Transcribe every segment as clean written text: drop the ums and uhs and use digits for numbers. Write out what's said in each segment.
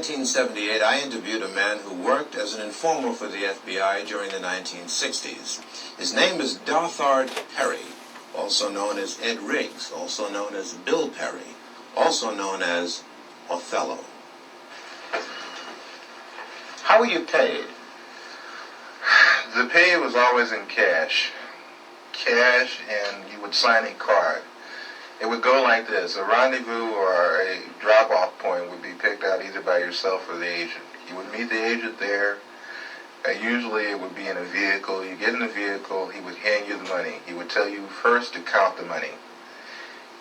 In 1978, I interviewed a man who worked as an informer for the FBI during the 1960s. His name is Darthard Perry, also known as Ed Riggs, also known as Bill Perry, also known as Othello. How were you paid? The pay was always in cash. Cash, and you would sign a card. It would go like this. A rendezvous or a drop-off point would be picked out either by yourself or the agent. You would meet the agent there. Usually it would be in a vehicle. You get in the vehicle, he would hand you the money. He would tell you first to count the money.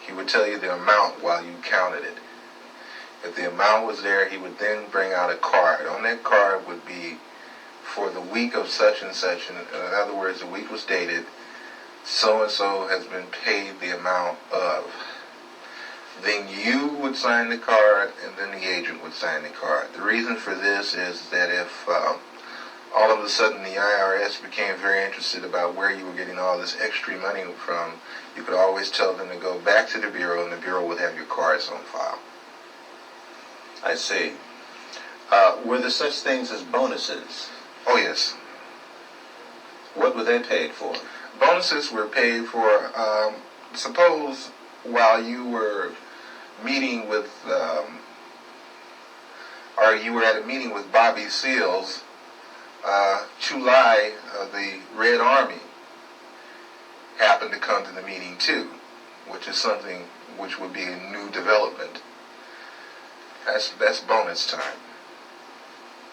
He would tell you the amount while you counted it. If the amount was there, he would then bring out a card. On that card would be for the week of such and such. In other words, the week was dated. So-and-so has been paid the amount of. Then you would sign the card, and then the agent would sign the card. The reason for this is that if all of a sudden the IRS became very interested about where you were getting all this extra money from, you could always tell them to go back to the Bureau, and the Bureau would have your cards on file. I see. Were there such things as bonuses? Oh, yes. What were they paid for? Bonuses were paid for, suppose while you were meeting with, or you were at a meeting with Bobby Seals, Chulai of the Red Army happened to come to the meeting too, which is something which would be a new development. That's bonus time.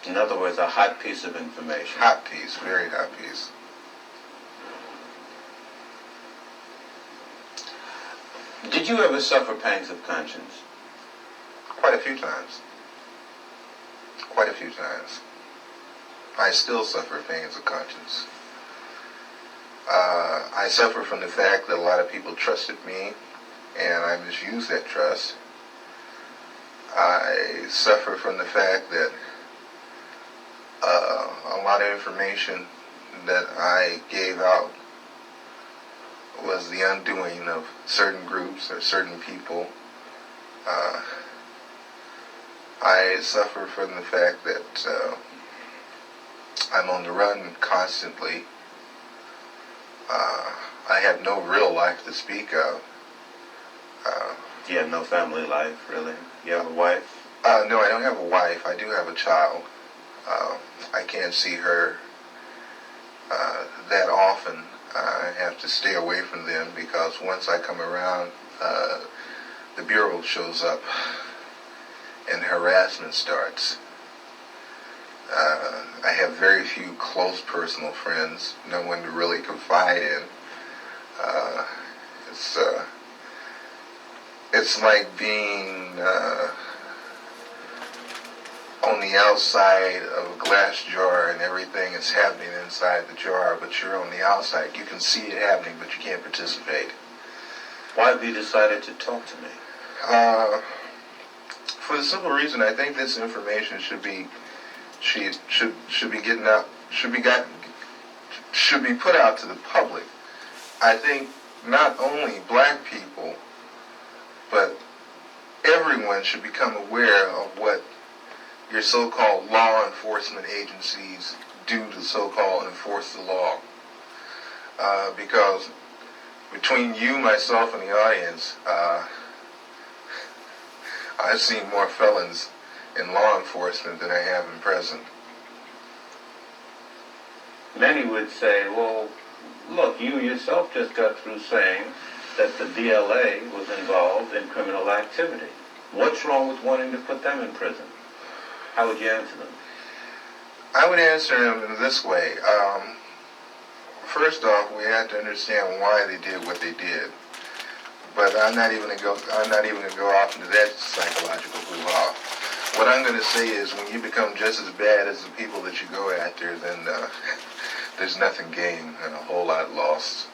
In other words, a hot piece of information. Hot piece, very hot piece. Did you ever suffer pangs of conscience? Quite a few times. Quite a few times. I still suffer pangs of conscience. I suffer from the fact that a lot of people trusted me, and I misused that trust. I suffer from the fact that a lot of information that I gave out was the undoing of certain groups or certain people. I suffer from the fact that I'm on the run constantly. I have no real life to speak of. You have no family life, really? You have a wife? No, I don't have a wife. I do have a child. I can't see her that often. I have to stay away from them because once I come around, the Bureau shows up and harassment starts. I have very few close personal friends, no one to really confide in. It's like being on the outside of a glass jar and everything is happening inside the jar, but you're on the outside. You can see it happening, but you can't participate. Why have you decided to talk to me? For the simple reason, I think this information should be getting out, should be put out to the public. I think not only black people, but everyone should become aware of what your so-called law enforcement agencies do to so-called enforce the law. Because between you, myself, and the audience, I've seen more felons in law enforcement than I have in prison. Many would say, well, look, you yourself just got through saying that the DLA was involved in criminal activity. What's wrong with wanting to put them in prison? How would you answer them? I would answer them in this way. First off, we have to understand why they did what they did. But I'm not even going to go off into that psychological hoo-ha. What I'm going to say is when you become just as bad as the people that you go after, then there's nothing gained and a whole lot lost.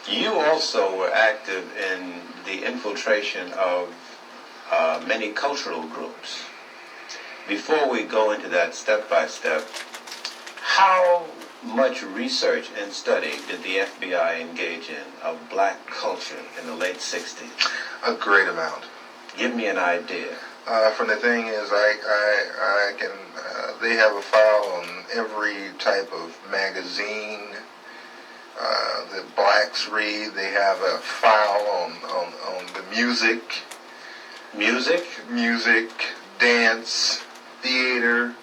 You also were active in the infiltration of many cultural groups. Before we go into that step by step, how much research and study did the FBI engage in of black culture in the late 60s? A great amount. Give me an idea. From the thing is, I can. They have a file on every type of magazine that blacks read. They have a file on the music, dance, theater,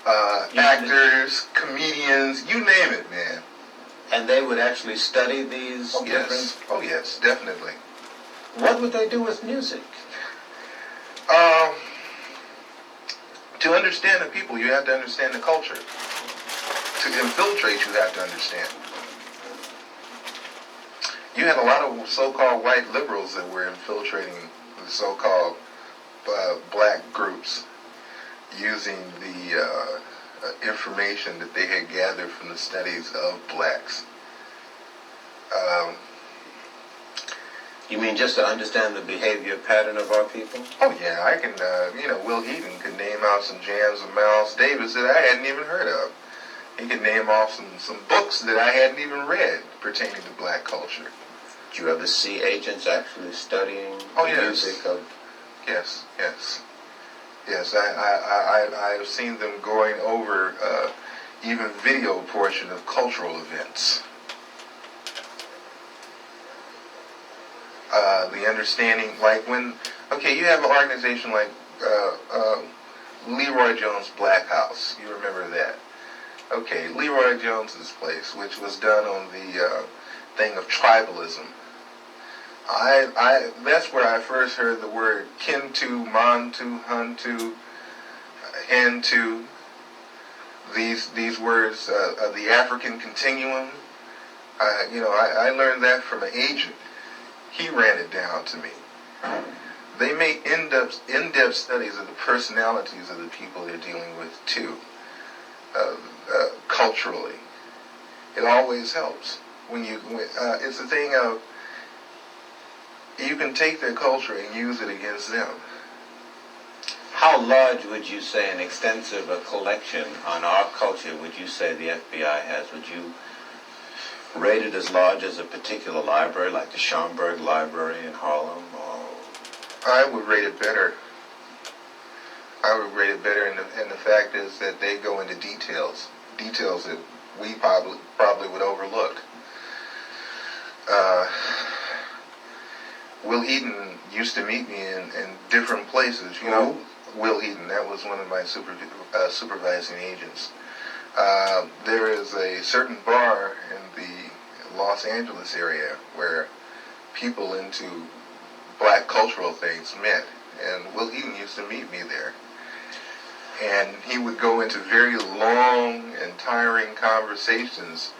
actors, comedians, you name it, man. And they would actually study these different... Oh, yes, definitely. What would they do with music? To understand the people, you have to understand the culture. To infiltrate, you have to understand. You had a lot of so-called white liberals that were infiltrating the so-called black groups using the information that they had gathered from the studies of blacks. You mean just to understand the behavior pattern of our people? Oh yeah, I can, Will Eaton could name out some jams of Miles Davis that I hadn't even heard of. He could name off some books that I hadn't even read pertaining to black culture. Did you ever see agents actually studying music of... Yes. Yes, I've seen them going over even video portion of cultural events. The understanding, like when, you have an organization like Leroy Jones' Black House. You remember that? Okay, Leroy Jones's place, which was done on the thing of tribalism. That's where I first heard the word Kintu, Mantu, Huntu, Hentu. These words of the African continuum. I learned that from an agent. He ran it down to me. They make in-depth studies of the personalities of the people they're dealing with too, culturally. It always helps it's the thing of you can take their culture and use it against them. How large would you say an extensive collection on our culture would you say the FBI has? Would you rate it as large as a particular library, like the Schomburg Library in Harlem? Or... I would rate it better. And the fact is that they go into details that we probably would overlook. Will Eaton used to meet me in different places. Will Eaton, that was one of my supervising agents. There is a certain bar in the Los Angeles area where people into black cultural things met, and Will Eaton used to meet me there. And he would go into very long and tiring conversations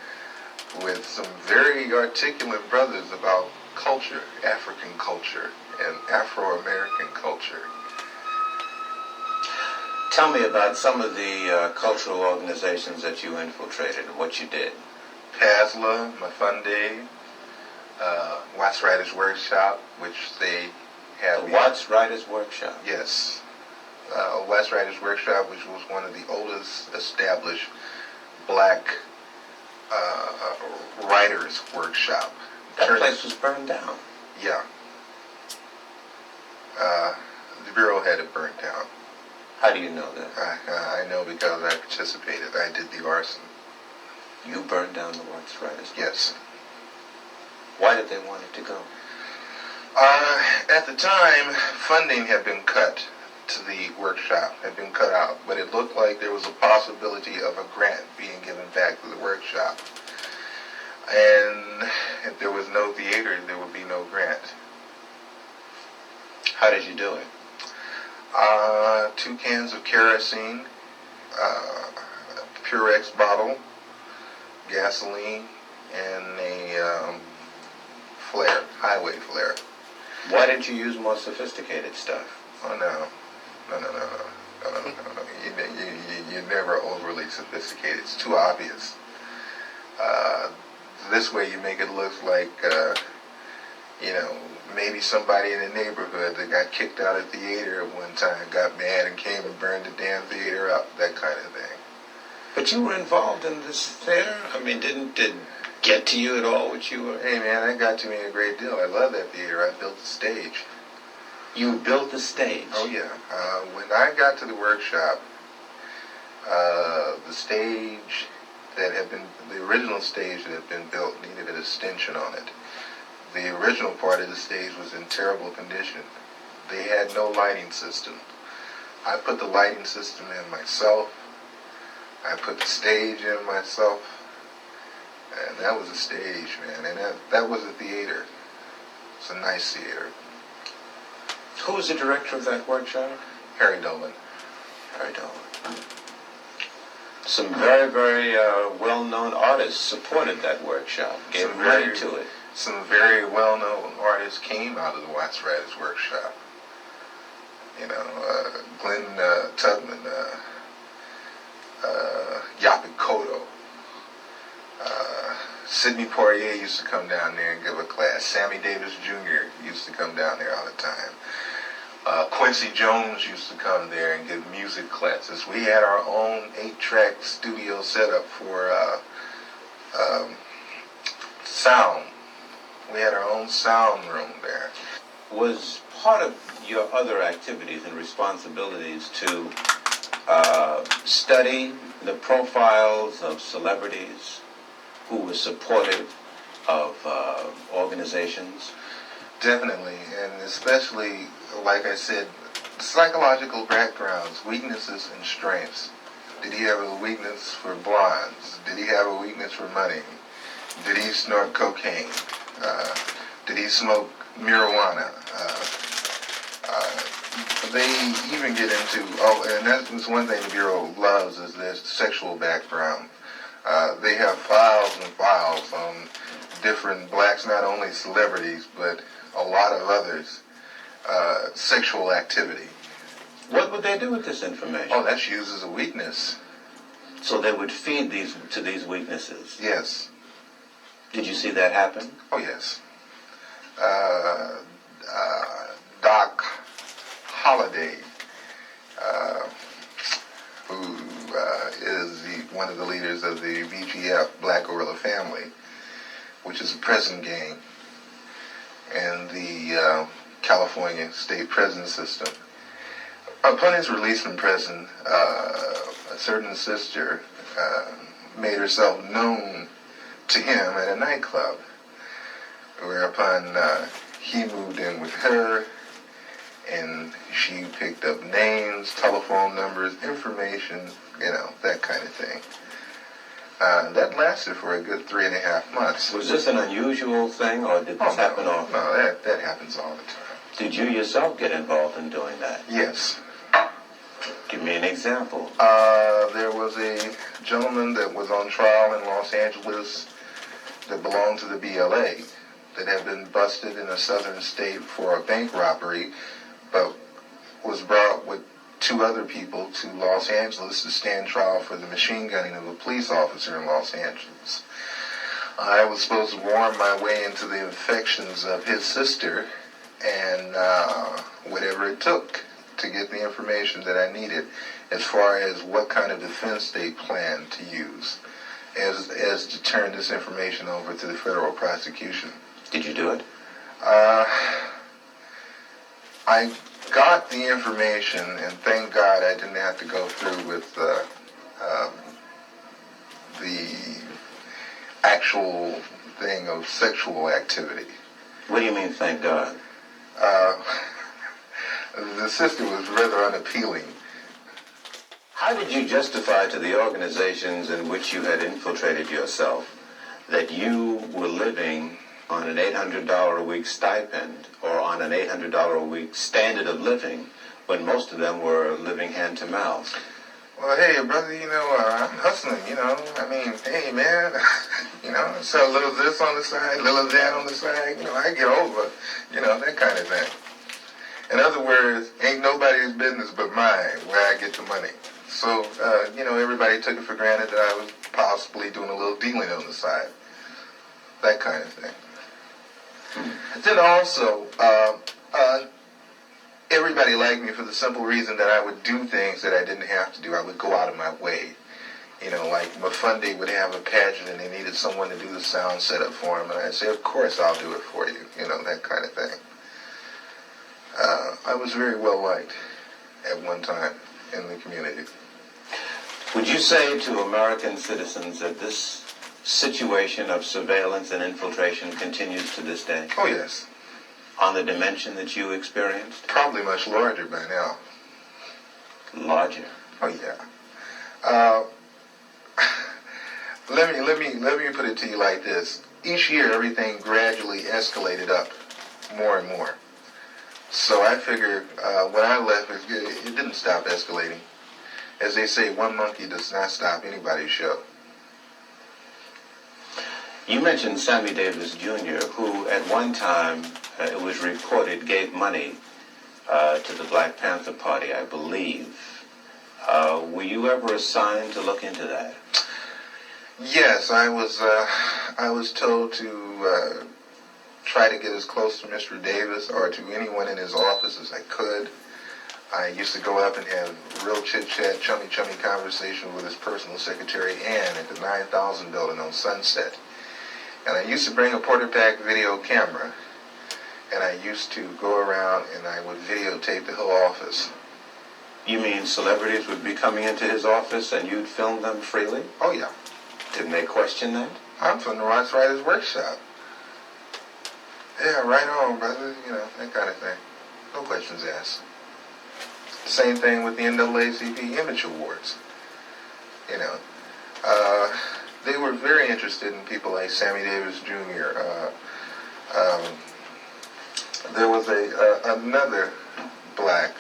with some very articulate brothers about culture, African culture, and Afro-American culture. Tell me about some of the cultural organizations that you infiltrated and what you did. PASLA, Mafunde, Watts Writers Workshop, which they have... The Watts Writers Workshop? Yes. Watts Writers Workshop, which was one of the oldest established black writers workshop. That place was burned down. Yeah. The Bureau had it burnt down. How do you know that? I know because I participated. I did the arson. You burned down the Watts Writers? Yes. Why did they want it to go? At the time, funding had been cut to the workshop, had been cut out, but it looked like there was a possibility of a grant being given back to the workshop. And if there was no theater, there would be no grant. How did you do it? 2 cans of kerosene, Purex bottle, gasoline, and a flare, highway flare. Why didn't you use more sophisticated stuff? Oh no. You're never overly sophisticated. It's too obvious. This way you make it look like, maybe somebody in the neighborhood that got kicked out of theater at one time got mad and came and burned the damn theater up, that kind of thing. But you were involved in this theater? I mean, didn't it get to you at all what you were? Hey man, that got to me a great deal. I love that theater. I built the stage. You built the stage. Oh yeah. When I got to the workshop, the stage that had been, the original stage that had been built needed an extension on it. The original part of the stage was in terrible condition. They had no lighting system. I put the lighting system in myself. I put the stage in myself. And that was a stage, man. And that was a theater. It's a nice theater. Who was the director of that workshop? Harry Dolan. Harry Dolan. Some very, very well-known artists supported that workshop, gave money to it. Some very well-known artists came out of the Watts Writers Workshop. You know, Glenn Tubman, Yaphet Kotto, Sidney Poitier used to come down there and give a class. Sammy Davis Jr. used to come down there all the time. Quincy Jones used to come there and give music classes. We had our own 8-track studio setup for sound. We had our own sound room there. Was part of your other activities and responsibilities to study the profiles of celebrities who were supportive of organizations? Definitely, and especially, like I said, psychological backgrounds, weaknesses and strengths. Did he have a weakness for blondes? Did he have a weakness for money? Did he snort cocaine? Did he smoke marijuana? They even get into, and that's one thing the Bureau loves, is their sexual background. They have files and files on different blacks, not only celebrities, but a lot of others, sexual activity. What would they do with this information? Oh, that's used as a weakness. So they would feed to these weaknesses? Yes. Did you see that happen? Oh, yes. Doc Holliday, who is one of the leaders of the BGF, Black Gorilla Family, which is a prison gang in the California state prison system. Upon his release from prison, a certain sister made herself known to him at a nightclub, whereupon he moved in with her, and she picked up names, telephone numbers, information, that kind of thing. That lasted for a good 3.5 months. Was this an unusual thing, or did this happen often? No, that happens all the time. Did you yourself get involved in doing that? Yes. Give me an example. There was a gentleman that was on trial in Los Angeles that belonged to the BLA that had been busted in a southern state for a bank robbery, but was brought with 2 other people to Los Angeles to stand trial for the machine gunning of a police officer in Los Angeles. I was supposed to worm my way into the affections of his sister, and whatever it took to get the information that I needed as far as what kind of defense they planned to use as to turn this information over to the federal prosecution. Did you do it? I got the information, and thank God I didn't have to go through with the actual thing of sexual activity. What do you mean, thank God? The sister was rather unappealing. How did you justify to the organizations in which you had infiltrated yourself that you were living on an $800 a week stipend or on an $800 a week standard of living when most of them were living hand to mouth? Well, hey, brother, I'm hustling, I mean, hey, man, sell a little this on the side, a little that on the side, I get over, that kind of thing. In other words, ain't nobody's business but mine where I get the money. So, everybody took it for granted that I was possibly doing a little dealing on the side. That kind of thing. Then also, everybody liked me for the simple reason that I would do things that I didn't have to do. I would go out of my way. Like Mafunde would have a pageant and they needed someone to do the sound setup for him. And I'd say, of course, I'll do it for you. That kind of thing. I was very well liked at one time in the community. Would you say to American citizens that this situation of surveillance and infiltration continues to this day? Oh, yes. On the dimension that you experienced? Probably much larger by now. Larger? Oh, yeah. Uh, let me put it to you like this. Each year, everything gradually escalated up more and more. So I figured when I left, it didn't stop escalating. As they say, one monkey does not stop anybody's show. You mentioned Sammy Davis Jr., who at one time, it was reported, gave money to the Black Panther Party, I believe. Were you ever assigned to look into that? Yes, I was told to try to get as close to Mr. Davis or to anyone in his office as I could. I used to go up and have real chit-chat, chummy conversation with his personal secretary, Ann, at the 9000 building on Sunset. And I used to bring a Porter-Pack video camera, and I used to go around and I would videotape the whole office. You mean celebrities would be coming into his office and you'd film them freely? Oh, yeah. Didn't they question that? I'm from the Ross Writers Workshop. Yeah, right on, brother. You know, that kind of thing. No questions asked. Same thing with the NAACP Image Awards. You know, they were very interested in people like Sammy Davis Jr. There was another black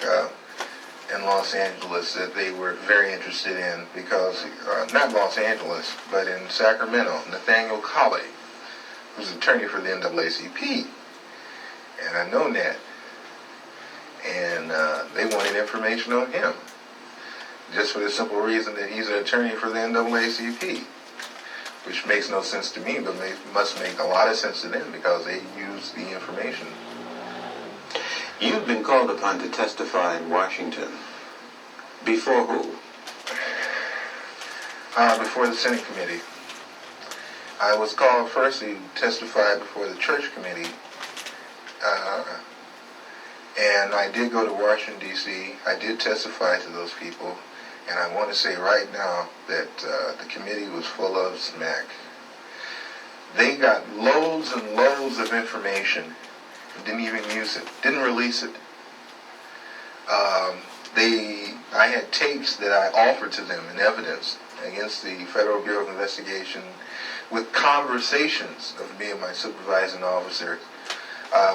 in Los Angeles that they were very interested in because, not Los Angeles, but in Sacramento, Nathaniel Colley, who's attorney for the NAACP. And I know Nat. And they wanted information on him, just for the simple reason that he's an attorney for the NAACP, which makes no sense to me, but must make a lot of sense to them because they use the information. You've been called upon to testify in Washington. Before who? Before the Senate Committee. I was called first to testify before the Church Committee. And I did go to Washington, D.C. I did testify to those people. And I want to say right now that the committee was full of smack. They got loads and loads of information and didn't even use it, didn't release it. I had tapes that I offered to them in evidence against the Federal Bureau of Investigation with conversations of me and my supervising officer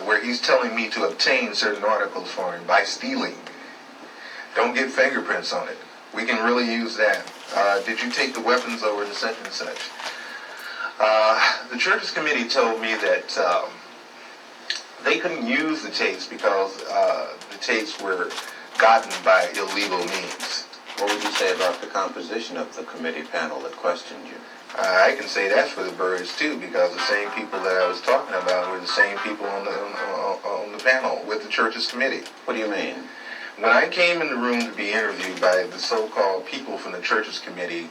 where he's telling me to obtain certain articles for him by stealing. Don't get fingerprints on it. We can really use that. Did you take the weapons over to such and such? The Churches Committee told me that they couldn't use the tapes because the tapes were gotten by illegal means. What would you say about the composition of the committee panel that questioned you? I can say that's for the birds too, because the same people that I was talking about were the same people on the panel with the Churches Committee. What do you mean? When I came in the room to be interviewed by the so-called people from the Churches Committee,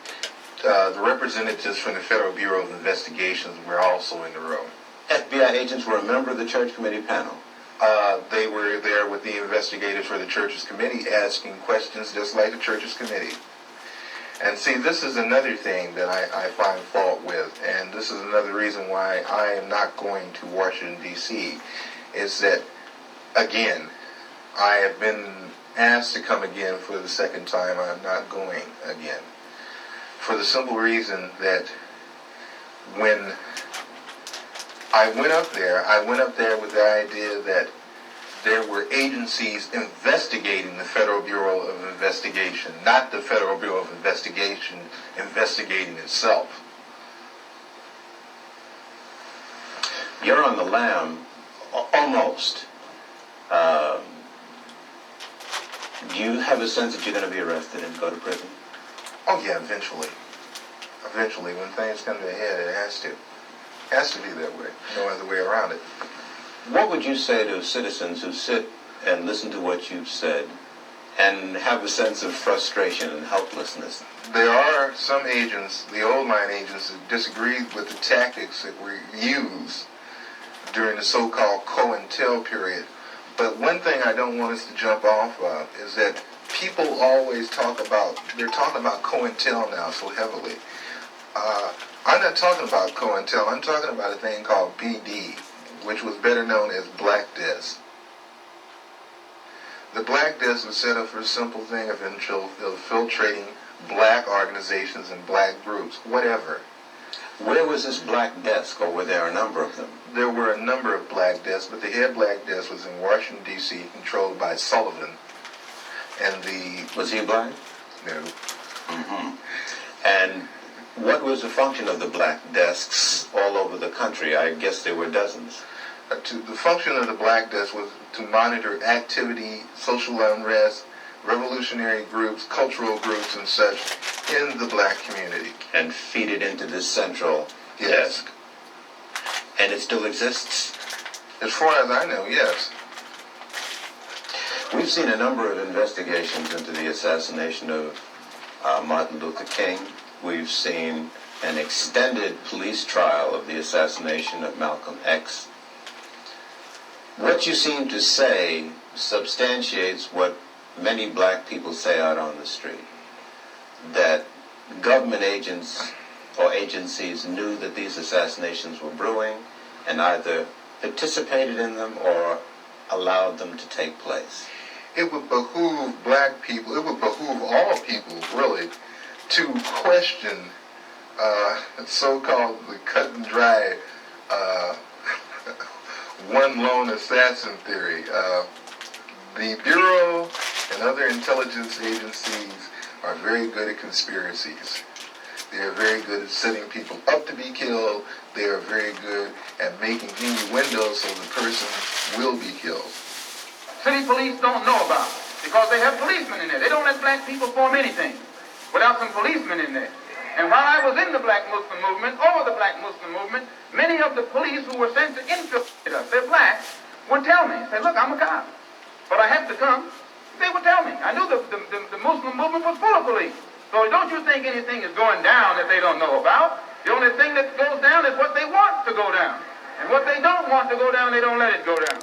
the representatives from the Federal Bureau of Investigations were also in the room. F.B.I. agents were a member of the Church Committee panel. They were there with the investigators for the Churches Committee asking questions just like the Churches Committee. And see, this is another thing that I find fault with, and this is another reason why I am not going to Washington, D.C., is that, again, I have been asked to come again for the second time. I'm not going again. For the simple reason that when I went up there with the idea that there were agencies investigating the Federal Bureau of Investigation, not the Federal Bureau of Investigation investigating itself. You're on the lam, almost. Do you have a sense that you're going to be arrested and go to prison? Oh yeah, eventually. Eventually, when things come to a head, it has to. It has to be that way. No other way around it. What would you say to citizens who sit and listen to what you've said and have a sense of frustration and helplessness? There are some agents, the old line agents, that disagree with the tactics that were used during the so-called COINTEL period. But one thing I don't want us to jump off of is that people always they're talking about COINTEL now so heavily. I'm not talking about COINTEL. I'm talking about a thing called BD, which was better known as Black Death. The Black Death was set up for a simple thing of infiltrating black organizations and black groups, whatever. Where was this Black Desk, or were there a number of them? There were a number of Black Desks, but the head Black Desk was in Washington, D.C., controlled by Sullivan. And Was he black? No. Mm-hmm. And what was the function of the Black Desks all over the country? I guess there were dozens. The function of the Black Desk was to monitor activity, social unrest, revolutionary groups, cultural groups, and such in the black community. And feed it into this central desk. And it still exists? As far as I know, yes. We've seen a number of investigations into the assassination of Martin Luther King. We've seen an extended police trial of the assassination of Malcolm X. What you seem to say substantiates what many black people say out on the street, that government agents or agencies knew that these assassinations were brewing and either participated in them or allowed them to take place. It would behoove black people, it would behoove all people, really, to question so-called the cut and dry one lone assassin theory. The Bureau and other intelligence agencies are very good at conspiracies. They are very good at setting people up to be killed. They are very good at making innuendos so the person will be killed. City police don't know about it because they have policemen in there. They don't let black people form anything without some policemen in there. And while I was in the black Muslim movement, many of the police who were sent to infiltrate us, they're black, would tell me, say, look, I'm a cop, but I have to come. They would tell me. I knew the Muslim movement was full of police. So don't you think anything is going down that they don't know about? The only thing that goes down is what they want to go down. And what they don't want to go down, they don't let it go down.